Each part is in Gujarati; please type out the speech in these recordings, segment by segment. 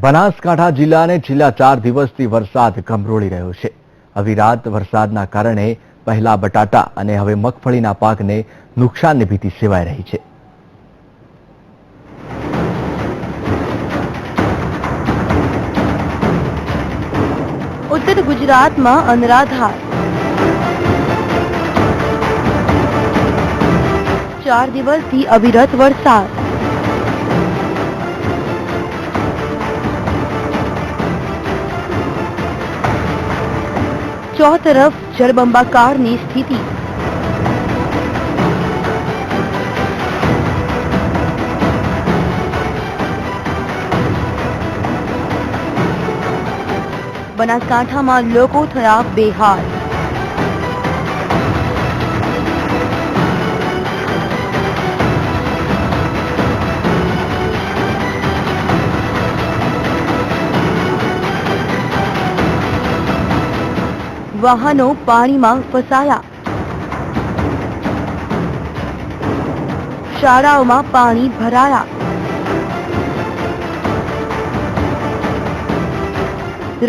બનાસકાંઠા જિલ્લાને છેલ્લા 4 દિવસથી વરસાદ ગમરોળી રહ્યો છે। અવિરત વરસાદના કારણે પહેલા બટાટા અને હવે મગફળીના પાકને નુકસાનની ભીતિ સેવાઈ રહી છે। ઉત્તર ગુજરાતમાં અનરાધાર 4 દિવસથી અવિરત વરસાદ। चौतरफ जलबंबाकारनी स्थिति। बनासकांठामां लोको थया बेहाल। वाहनों पाणीमां फसाया। शाळाओमां पाणी भराया।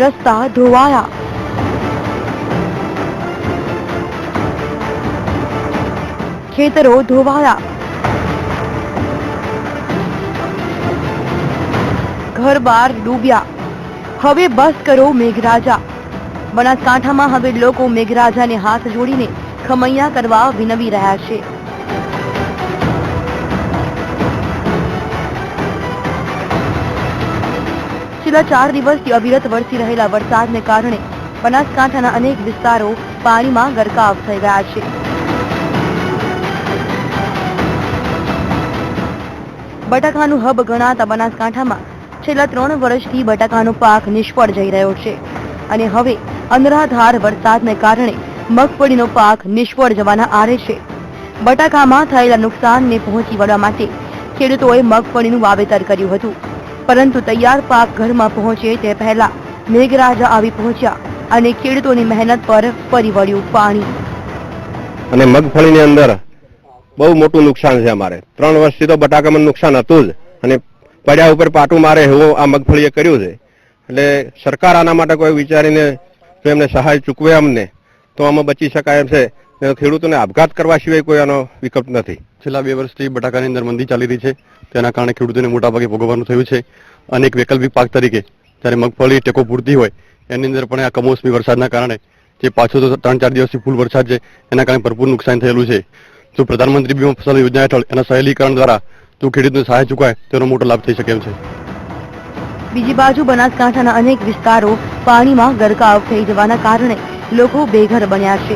रस्ता धोवाया। खेतरो धोवाया। घर बार डूब्या। हवे बस करो मेघराजा। बनासकांठामां हवे लोको मेघराजाने हाथ जोड़ीने खमैया करवा विनवी रह्या छे। छेल्ला 4 દિવસથી અવિરત વરસી રહેલા વરસાદને કારણે બનાસકાંઠાના અનેક વિસ્તારો પાણીમાં ગરકાવ થઈ ગયા છે। બટાકાનું હબ ગણાતા બનાસકાંઠામાં છેલ્લા 3 વર્ષથી બટાકાનો પાક નિષ્ફળ જઈ રહ્યો છે અને હવે અનરાધાર વરસાદને કારણે મગફળીનો પાક નિષ્ફળ જવાના આરે છે। બટાકામાં થયેલા નુકસાનને પહોંચી વળવા માટે ખેડૂતોએ મગફળીનું વાવેતર કર્યું હતું, પરંતુ તૈયાર પાક ઘરમાં પહોંચે તે પહેલા મેઘરાજા આવી પહોંચ્યા અને ખેડૂતોની મહેનત પર ફરી વળ્યું પાણી। અને મગફળીની અંદર બહુ મોટું નુકસાન છે। અમારે 3 વર્ષથી તો બટાકામાં નુકસાન હતું જ અને પડ્યા ઉપર પાટું મારે એવું આ મગફળીએ કર્યું છે। એટલે સરકાર આના માટે કોઈ વિચારીને જો એમને સહાય ચૂકવે અમને તો આમાં બચી શકાય એમ છે। ખેડૂતોને આપઘાત કરવા સિવાય કોઈ આનો વિકલ્પ નથી। છેલ્લા 2 વર્ષથી બટાકાની અંદર મંદી ચાલી રહી છે, તેના કારણે ખેડૂતોને મોટાભાગે ભોગવવાનું થયું છે। અનેક વૈકલ્પિક પાક તરીકે જ્યારે મગફળી ટેકો પૂરતી હોય એની અંદર પણ આ કમોસમી વરસાદના કારણે જે પાછો તો 3-4 દિવસથી ફૂલ વરસાદ છે એના કારણે ભરપૂર નુકસાન થયેલું છે। જો પ્રધાનમંત્રી બીમા ફસલ યોજના હેઠળ એના સહેલીકરણ દ્વારા જો ખેડૂતોને સહાય ચૂકવાય તેનો મોટો લાભ થઈ શકે એમ છે। બીજી બાજુ બનાસકાંઠાના અનેક વિસ્તારો પાણીમાં ગરકાવ થઈ જવાના કારણે લોકો બેઘર બન્યા છે।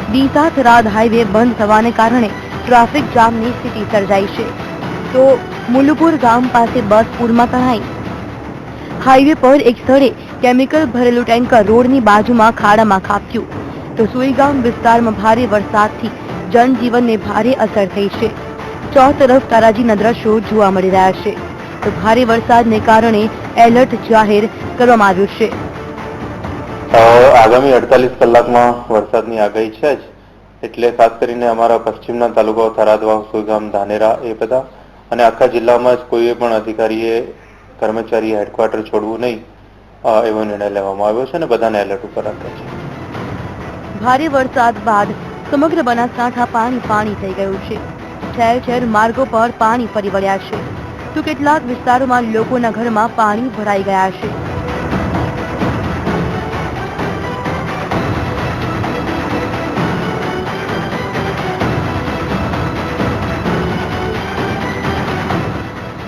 ડીસા થરાદ હાઈવે બંધ થવાને કારણે ટ્રાફિક જામની સ્થિતિ સર્જાઈ છે, તો મુલુપુર ગામ પાસે બસ પૂરમાં તણાઈ। હાઈવે પર એક સ્થળે કેમિકલ ભરેલું ટેન્કર રોડની બાજુમાં ખાડામાં ખાબક્યું, તો સુઈગામ વિસ્તારમાં ભારે વરસાદથી જનજીવનને ભારે અસર થઈ છે। ચોતરફ તારાજીના દ્રશ્યો જોવા મળી રહ્યા છે, તો ભારે વરસાદને કારણે એલર્ટ જાહેર કરવામાં આવ્યું છે। આગામી 48 કલાકમાં વરસાદની આગાહી છે જ, એટલે ખાસ કરીને અમારા પશ્ચિમના તાલુકાઓ થરાદવાવ, સુઈગામ, ધાનેરા એ બધા અને આખા જિલ્લામાં જ કોઈએ પણ અધિકારીએ કર્મચારીએ હેડક્વાર્ટર છોડવું નહીં એવો નિર્ણય લેવામાં આવ્યો છે અને બધાને એલર્ટ ઉપર રાખ્યા છે। ભારે વરસાદ બાદ સમગ્ર બનાસકાંઠા પાણી પાણી થઈ ગયું છે। ઠેર ઠેર માર્ગો પર પાણી ફરી વળ્યા છે, તો કેટલાક વિસ્તારોમાં લોકોના ઘરમાં પાણી ભરાઈ ગયા છે।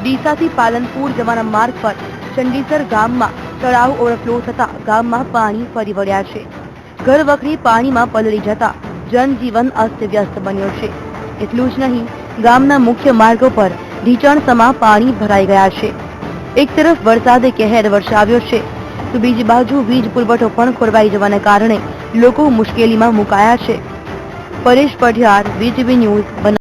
ડીસાથી પાલનપુર જવાના માર્ગ પર ચંડીસર ગામમાં તળાવ ઓવરફ્લો થતા ગામમાં પાણી ફરી વળ્યા છે। ઘર વખરી પાણીમાં પલળી જતા જનજીવન અસ્તવ્યસ્ત બન્યો છે। એટલું જ નહીં, ગામના મુખ્ય માર્ગો પર ઢીચણસમાં પાણી ભરાઈ ગયા છે। એક તરફ વરસાદે કહેર વરસાવ્યો છે, તો બીજી બાજુ વીજ પુરવઠો પણ ખોરવાઈ જવાને કારણે લોકો મુશ્કેલીમાં મુકાયા છે। Paresh Padhiyar, VTV news.